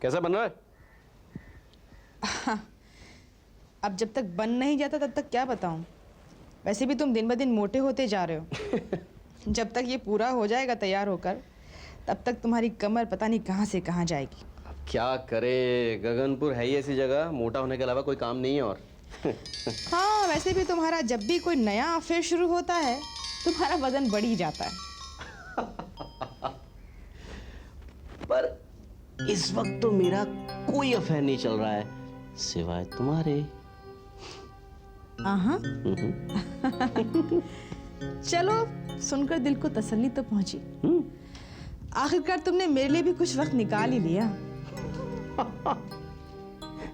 कैसा बन रहा है? अब जब तक बन नहीं जाता तब तक क्या बताऊं। वैसे भी तुम दिन ब दिन मोटे होते जा रहे हो। जब तक ये पूरा हो जाएगा तैयार होकर, तब तक तुम्हारी कमर पता नहीं कहां से कहां जाएगी। अब क्या करे, गगनपुर है ही ऐसी जगह, मोटा होने के अलावा कोई काम नहीं है। और हाँ, वैसे भी तुम्हारा जब भी कोई नया अफेयर शुरू होता है तुम्हारा वजन बढ़ ही जाता है। पर इस वक्त तो मेरा कोई अफेयर नहीं चल रहा है सिवाय तुम्हारे। आहा। चलो, सुनकर दिल को तसल्ली तो पहुंची। आखिरकार तुमने मेरे लिए भी कुछ वक्त निकाल ही लिया।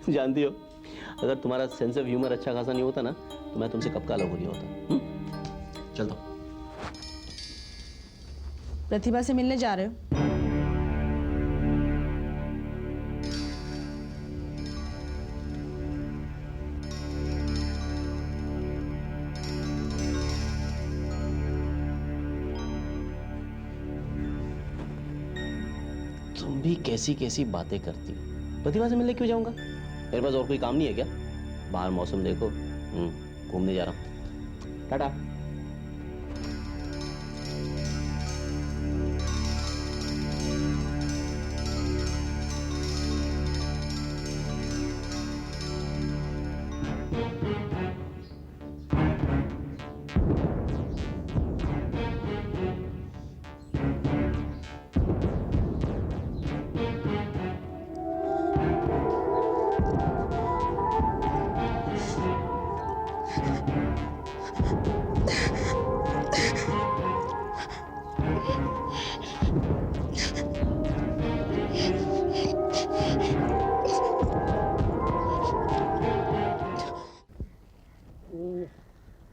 जानती हो, अगर तुम्हारा सेंस ऑफ ह्यूमर अच्छा खासा नहीं होता ना, तो मैं तुमसे कब का अलग हो गया होता। चल दो। प्रतिभा से मिलने जा रहे हो? तुम भी कैसी कैसी बातें करती हो। प्रतिभा से मिलने क्यों जाऊंगा? मेरे पास और कोई काम नहीं है क्या? बाहर मौसम देखो, घूमने जा रहा हूं। टाटा।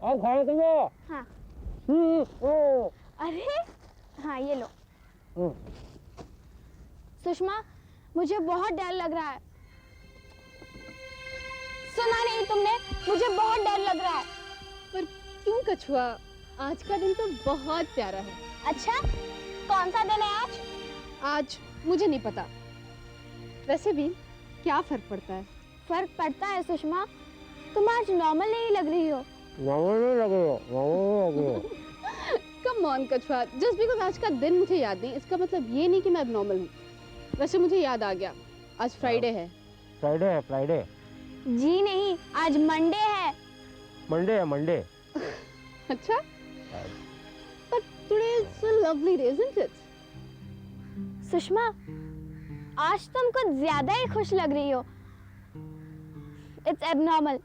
और खाना तुमको? हाँ। ओ। अरे हाँ, ये लो। सुषमा, मुझे बहुत डर लग रहा है। सुना नहीं तुमने? मुझे बहुत डर लग रहा है। पर क्यों कछुआ? आज का दिन तो बहुत प्यारा है। अच्छा, कौन सा दिन है आज? आज मुझे नहीं पता। वैसे भी क्या फर्क पड़ता है? फर्क पड़ता है सुषमा। तुम आज नॉर्मल नहीं लग रही हो। कम ऑन कछुआ, जस्ट बिकॉज आज का दिन मुझे याद नहीं, इसका मतलब ये नहीं कि मैं अब नॉर्मल हूँ। वैसे मुझे याद आ गया, आज फ्राइडे है। फ्राइडे है? फ्राइडे? जी नहीं, आज मंडे है। मंडे है, मंडे। अच्छा, but today is a lovely day, isn't it? Sushma, आज तुम कुछ ज्यादा ही खुश लग रही हो। It's abnormal।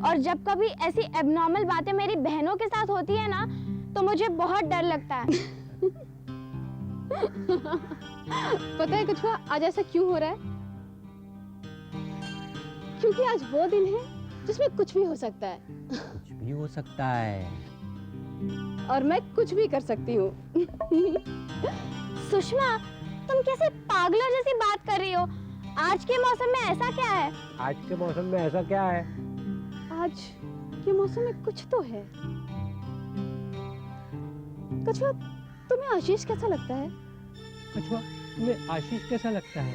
और जब कभी ऐसी एबनॉर्मल बातें मेरी बहनों के साथ होती है ना, तो मुझे बहुत डर लगता है। पता है कछुआ, आज ऐसा क्यों हो रहा है? क्योंकि आज वो दिन है जिसमें कुछ भी हो सकता है। कुछ भी हो सकता है। और मैं कुछ भी कर सकती हूँ। सुषमा, तुम कैसे पागलों जैसी बात कर रही हो? आज के मौसम में ऐसा क्या है? आज के मौसम में ऐसा क्या है? आज के मौसम में कुछ तो है। कछुआ, तुम्हें आशीष कैसा लगता है? कछुआ, तुम्हें आशीष कैसा लगता है?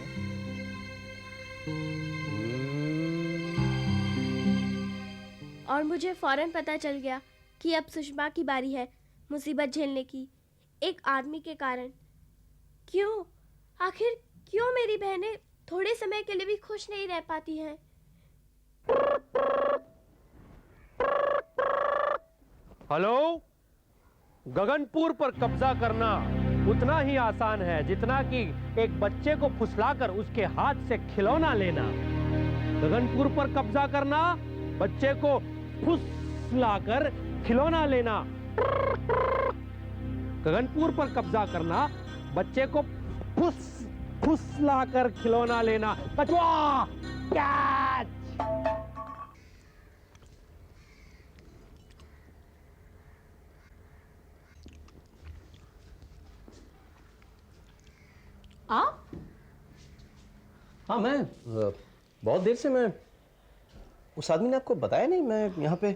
और मुझे फौरन पता चल गया कि अब सुषमा की बारी है मुसीबत झेलने की, एक आदमी के कारण। क्यों? आखिर क्यों मेरी बहनें थोड़े समय के लिए भी खुश नहीं रह पाती हैं? हेलो, गगनपुर पर कब्जा करना उतना ही आसान है जितना कि एक बच्चे को फुसलाकर उसके हाथ से खिलौना लेना। गगनपुर पर कब्जा करना, बच्चे को फुसलाकर खिलौना लेना। गगनपुर पर कब्जा करना, बच्चे को फुसलाकर खिलौना लेना। कछुआ, कैच! आप? हाँ मैं बहुत देर से मैं उस आदमी ने आपको बताया नहीं मैं यहाँ पे।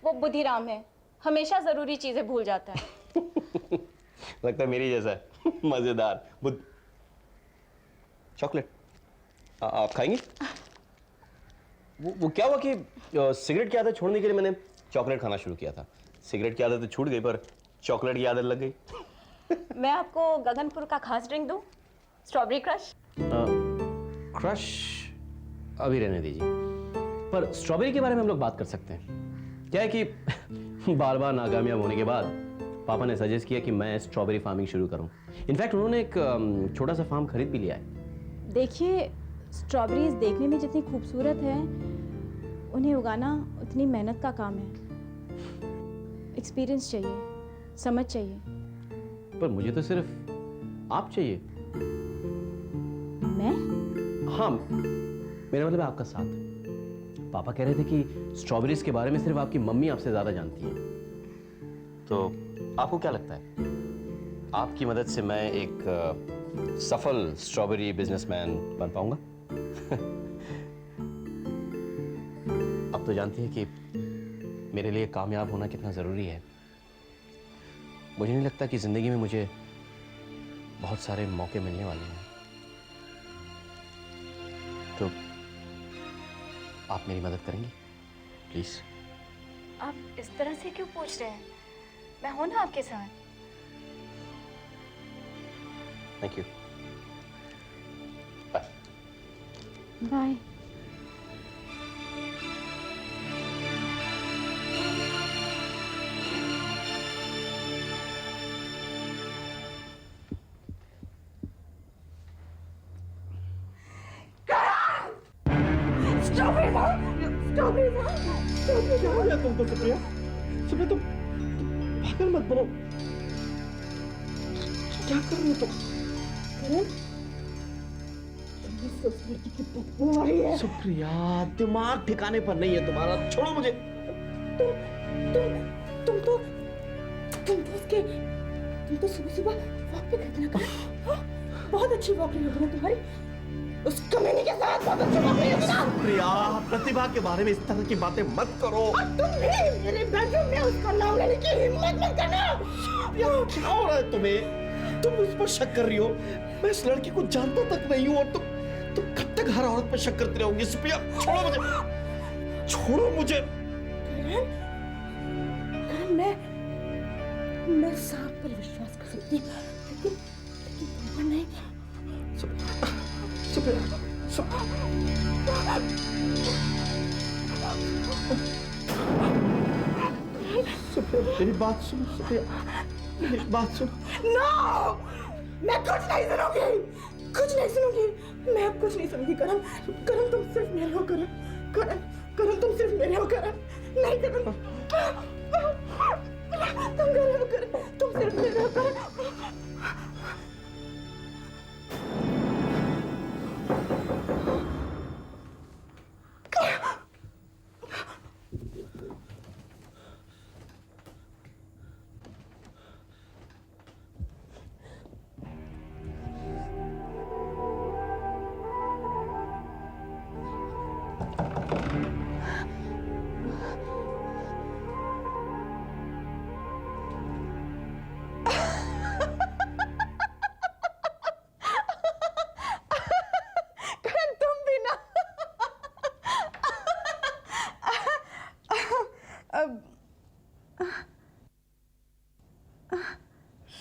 वो बुद्धिराम है, हमेशा जरूरी चीजें भूल जाता है। लगता है मेरी जैसा है। मजेदार बुद्ध। चॉकलेट आप खाएंगी? वो क्या हुआ कि सिगरेट की आदत छोड़ने के लिए मैंने चॉकलेट खाना शुरू किया था। सिगरेट की आदत तो छूट गई पर चॉकलेट की आदत लग गई। मैं आपको गगनपुर का खास ड्रिंक दूं? Strawberry crush. क्रश अभी रहने दीजिए, पर स्ट्रॉबेरी के बारे में हम लोग बात कर सकते हैं। क्या है कि बार बार नाकामयाब होने के बाद पापा ने सजेस्ट किया कि मैं स्ट्रॉबेरी फार्मिंग शुरू करूं। इनफैक्ट उन्होंने एक छोटा सा फार्म खरीद भी लिया है। देखिए, स्ट्रॉबेरीज देखने में जितनी खूबसूरत है, उन्हें उगाना उतनी मेहनत का काम है। एक्सपीरियंस चाहिए, समझ चाहिए। पर मुझे तो सिर्फ आप चाहिए। मैं? हाँ, मेरा मतलब है आपका साथ। पापा कह रहे थे कि स्ट्रॉबेरीज के बारे में सिर्फ आपकी मम्मी आपसे ज्यादा जानती हैं। तो आपको क्या लगता है, आपकी मदद से मैं एक सफल स्ट्रॉबेरी बिजनेसमैन बन पाऊंगा? अब तो जानती है कि मेरे लिए कामयाब होना कितना जरूरी है। मुझे नहीं लगता कि जिंदगी में मुझे बहुत सारे मौके मिलने वाले हैं। तो आप मेरी मदद करेंगी प्लीज? आप इस तरह से क्यों पूछ रहे हैं? मैं हूं ना आपके साथ। Thank you. बाय। बाय। तुम तो सुप्रिया, सुप्रिया तुम पागल मत बनो। क्या कर रही हो तुम? सुप्रिया, दिमाग ठिकाने पर नहीं है तुम्हारा, छोड़ो मुझे। तुम तो सुबह वॉक पे गए थे ना? बहुत अच्छी वॉक रही होगी ना तुम्हारी, उस कमीने के साथ बहुत अच्छी वॉक रही होगी ना? सुप्रिया, प्रतिभा के बारे में इस तरह की बातें मत करो। तुम भी मेरे बेडरूम में उसका नाम लेने की हिम्मत मत करना। क्या हो रहा है तुम्हें? तुम उस पर शक कर रही हो? मैं इस लड़की को जानता तक नहीं हूँ और तुम कब तक हर औरत पर शक करते रहोगी? सुप्रिया, छोड़ो मुझे, छोड़ो मुझे। करण, मैं सांप पर विश्वास कर सकती हूँ, लेकिन तुम पर नहीं। सुप्रिया, मेरी बात सुनो। सुप्रिया, मेरी बात सुनो। नो, मैं कुछ नहीं सुनूंगी, कुछ नहीं सुनूंगी, मैं अब कुछ नहीं सुनूंगी। करण, तुम सिर्फ मेरे हो। करण, तुम सिर्फ मेरे हो। करण, नहीं करण, तुम मेरे हो। करण, तुम सिर्फ मेरे हो। करण,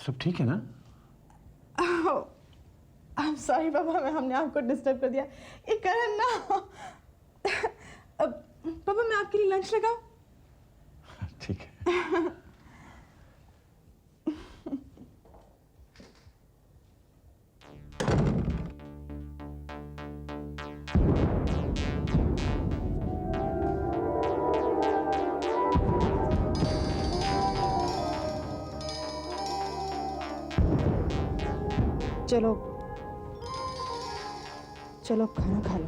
सब ठीक है ना? I'm sorry पापा, हमने आपको डिस्टर्ब कर दिया। ये करण ना, पापा मैं आपके लिए लंच लगाऊं? ठीक है। चलो खाना खा लो।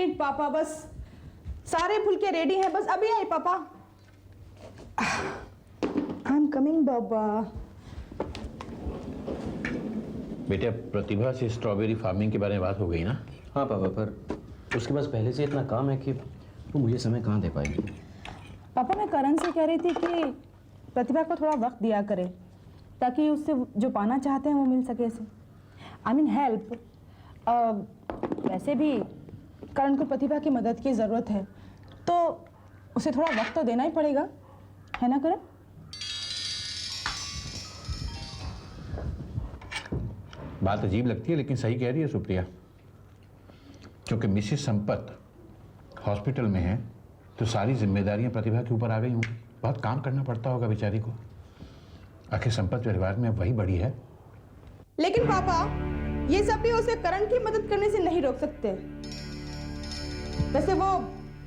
मिनट पापा, बस सारे फुलके रेडी हैं, बस अभी आए पापा। आई एम कमिंग बाबा। बेटा प्रतिभा से स्ट्रॉबेरी फार्मिंग के बारे में बात हो गई ना? हाँ पापा, पर उसके पास पहले से इतना काम है कि वो मुझे समय कहाँ दे पाएगी। पापा मैं करण से कह रही थी कि प्रतिभा को थोड़ा वक्त दिया करे ताकि उससे जो पाना चाहते हैं वो मिल सके इसे। I mean help. वैसे भी करण को प्रतिभा की मदद की ज़रूरत है तो उसे थोड़ा वक्त तो देना ही पड़ेगा, है ना करण? बात अजीब लगती है लेकिन सही कह रही है सुप्रिया, क्योंकि मिसेस संपत हॉस्पिटल में है तो सारी जिम्मेदारियां प्रतिभा के ऊपर आ गई होंगी। बहुत काम करना पड़ता होगा बेचारी को। आखिर संपत परिवार में अब वही बड़ी है। लेकिन पापा ये सब भी उसे करण की मदद करने से नहीं रोक सकते। वैसे वो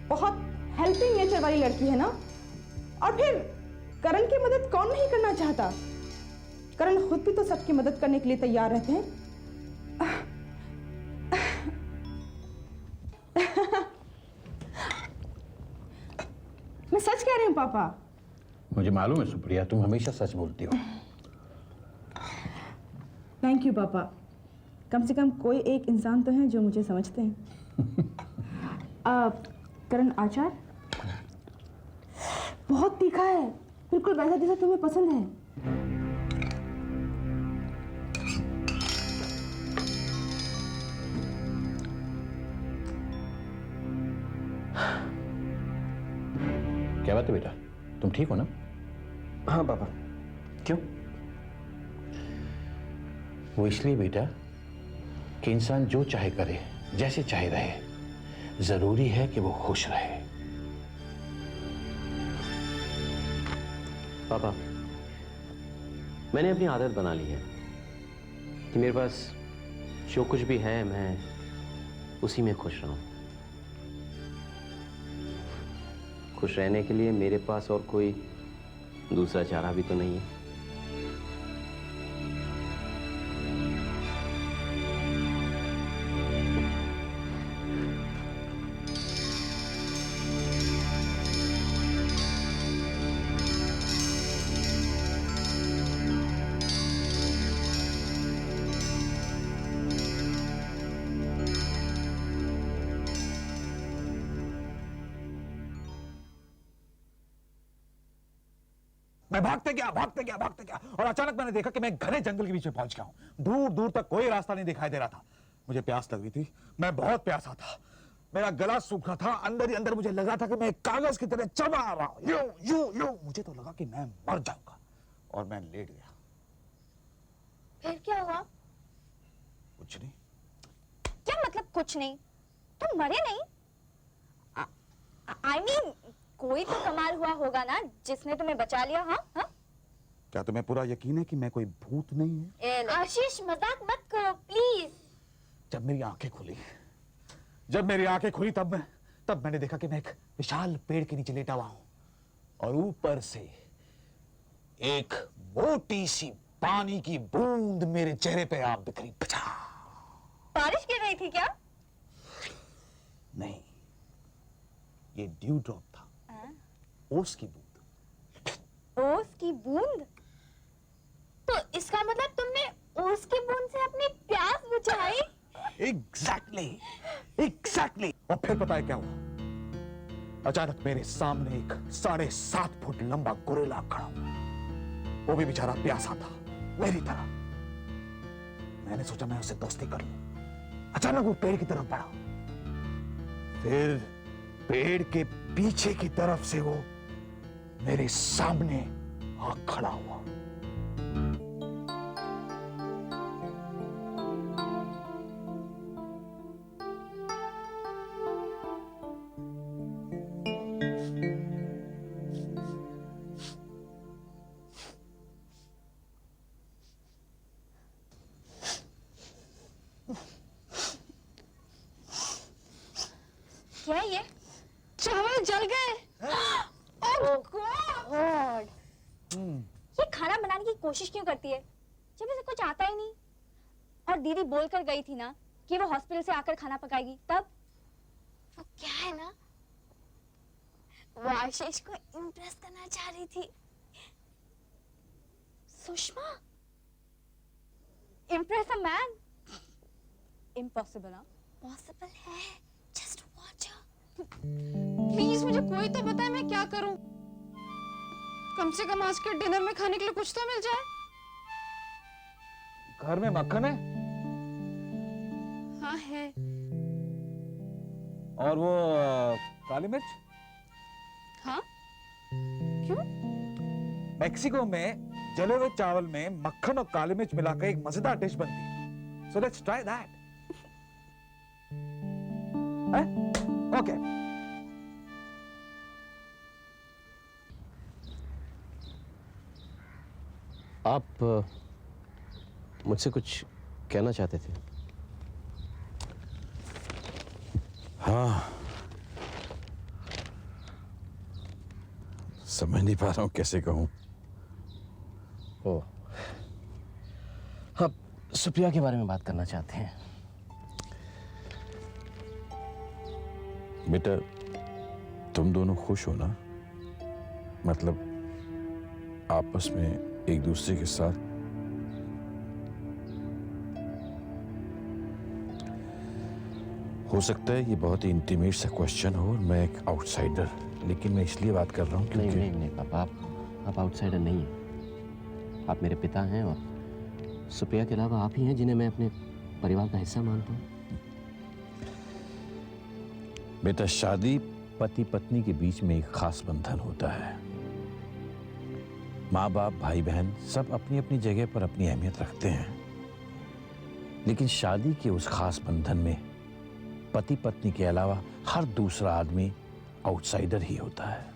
बहुत हेल्पिंग नेचर वाली लड़की है ना, और फिर करण की मदद कौन नहीं करना चाहता। करण खुद भी तो सबकी मदद करने के लिए तैयार रहते हैं। मैं सच कह रही हूँ पापा। मुझे मालूम है सुप्रिया, तुम हमेशा सच बोलती हो। थैंक यू पापा, कम से कम कोई एक इंसान तो है जो मुझे समझते हैं। करण आचार बहुत तीखा है, बिल्कुल वैसा जैसा तुम्हें पसंद है। क्या बात है बेटा, तुम ठीक हो ना? हाँ पापा। क्यों? वो इसलिए बेटा कि इंसान जो चाहे करे, जैसे चाहे रहे, जरूरी है कि वो खुश रहे। पापा मैंने अपनी आदत बना ली है कि मेरे पास जो कुछ भी है मैं उसी में खुश रहूं। खुश रहने के लिए मेरे पास और कोई दूसरा चारा भी तो नहीं है। मैं भागते गया और अचानक मैंने देखा कि मैं घने जंगल के बीच में पहुंच गया हूं। दूर दूर तक कोई रास्ता नहीं दिखाई दे रहा था। मुझे प्यास लग रही थी, मैं बहुत प्यासा था। मेरा गला सूख रहा था, अंदर ही अंदर मुझे लग रहा था कि मैं एक कागज की तरह चबा रहा हूं। यूं यूं यूं मुझे तो लगा कि मैं मर जाऊंगा और मैं लेट गया। फिर क्या हुआ? कुछ नहीं। क्या मतलब कुछ नहीं? तुम मरे नहीं? I mean, कोई तो कमाल हुआ होगा ना जिसने तुम्हें बचा लिया। हाँ हाँ? क्या तुम्हें पूरा यकीन है कि मैं कोई भूत नहीं है? आशीष मजाक मत करो प्लीज। जब मेरी आंखें खुली तब मैंने देखा कि मैं एक विशाल पेड़ के नीचे लेटा हुआ हूं और ऊपर से एक मोटी सी पानी की बूंद मेरे चेहरे पे आ बिखरी। बारिश गिर रही थी क्या? नहीं, ये ड्यू ड्रॉप था। ओस की बूंद। ओस की बूंद? तो इसका मतलब तुमने ओस की बूंद से अपनी प्यास बुझाई? एग्जैक्टली। और फिर पता है क्या हुआ? अचानक मेरे सामने एक 7.5 फुट लंबा गोरिल्ला खड़ा हुआ। वो भी बेचारा प्यासा था मेरी तरह। मैंने सोचा मैं उससे दोस्ती कर लूं। अचानक वो पेड़ की तरफ बढ़ा, फिर पेड़ के पीछे की तरफ से वो मेरे सामने आ खड़ा हुआ। क्या ये? चावल जल गए। ओह गॉड! ये खाना बनाने की कोशिश क्यों करती है जब इसे कुछ आता ही नहीं? और दीदी बोलकर गई थी ना कि वो हॉस्पिटल से आकर खाना पकाएगी, तब वो क्या है ना, वो आशीष को इम्प्रेस करना चाह रही थी। Sushma, impress a man, impossible. हाँ, पॉसिबल है। Just watch her. प्लीज मुझे कोई तो बताए मैं क्या करूं। कम से कम आज के डिनर में खाने के लिए कुछ तो मिल जाए। घर में मक्खन है हाँ है। और वो काली मिर्च। हाँ क्यों? मेक्सिको में जले हुए चावल में मक्खन और काली मिर्च मिलाकर एक मजेदार डिश बनती है। So let's try that. Okay. आप मुझसे कुछ कहना चाहते थे? हाँ, समझ नहीं पा रहा हूँ कैसे कहूँ। ओ, आप सुप्रिया के बारे में बात करना चाहते हैं? बेटा, तुम दोनों खुश हो ना? मतलब आपस में एक दूसरे के साथ। हो सकता है ये बहुत ही इंटीमेट सा क्वेश्चन हो और मैं एक आउटसाइडर, लेकिन मैं इसलिए बात कर रहा हूँ नहीं क्योंकि नहीं नहीं पापा, आप आउटसाइडर नहीं हैं। आप मेरे पिता हैं और सुप्रिया के अलावा आप ही हैं जिन्हें मैं अपने परिवार का हिस्सा मानता हूँ। बेटा, शादी पति पत्नी के बीच में एक खास बंधन होता है। माँ बाप, भाई बहन सब अपनी अपनी जगह पर अपनी अहमियत रखते हैं, लेकिन शादी के उस खास बंधन में पति पत्नी के अलावा हर दूसरा आदमी आउटसाइडर ही होता है।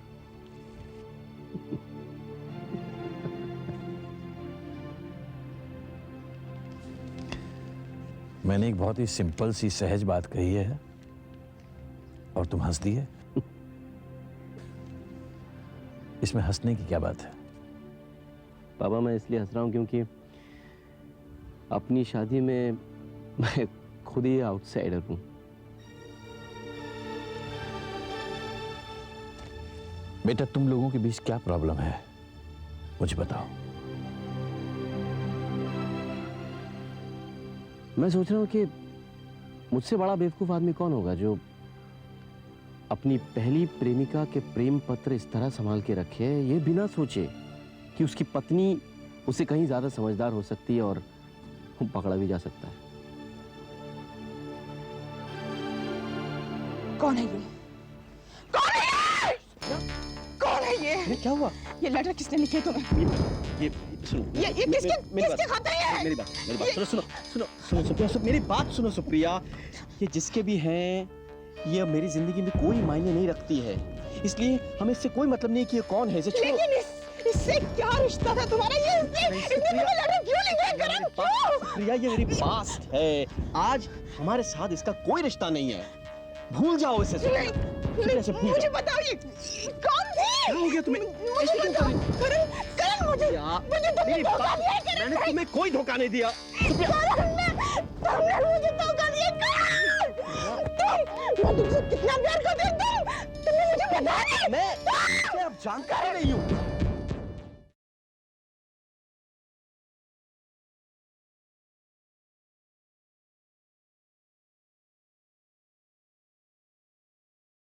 मैंने एक बहुत ही सिंपल सी सहज बात कही है और तुम हंस दिए। इसमें हंसने की क्या बात है? पापा, मैं इसलिए हंस रहा हूँ क्योंकि अपनी शादी में मैं खुद ही आउटसाइडर हूँ। बेटा, तुम लोगों के बीच क्या प्रॉब्लम है मुझे बताओ। मैं सोच रहा हूँ कि मुझसे बड़ा बेवकूफ आदमी कौन होगा जो अपनी पहली प्रेमिका के प्रेम पत्र इस तरह संभाल के रखे, ये बिना सोचे कि उसकी पत्नी उससे कहीं ज्यादा समझदार हो सकती है और पकड़ा भी जा सकता है। कौन है ये? कौन है ये? कौन है ये? क्या हुआ? ये लेटर किसने लिखे तुम्हें? ये सुनो, ये किसके खाते हैं? मेरी बात सुनो सुप्रिया, मेरी बात सुनो सुप्रिया। ये जिसके भी हैं, ये मेरी जिंदगी में कोई मायने नहीं रखती है, इसलिए हमें इससे कोई मतलब नहीं कि ये कौन है। इसे छोड़ो। लेकिन इससे क्या रिश्ता था तुम्हारा? ये इसने लेटर क्यों लिखा करण? क्यों? सुप्रिया, ये मेरी पास्ट है, आज हमारे साथ इसका कोई रिश्ता नहीं है। भूल जाओ इसे। मुझे बताओ ये कौन थी? क्या हो गया तुम्हें? मुझे बताओ करण, मुझे मेरी बात, मैंने तुम्हें कोई धोखा नहीं दिया। तुमने मुझे धोखा दिया करण। मैं तुमसे कितना प्यार करती हूँ। तुमने मुझे बताया। मैं अब जानता ही नहीं हूँ।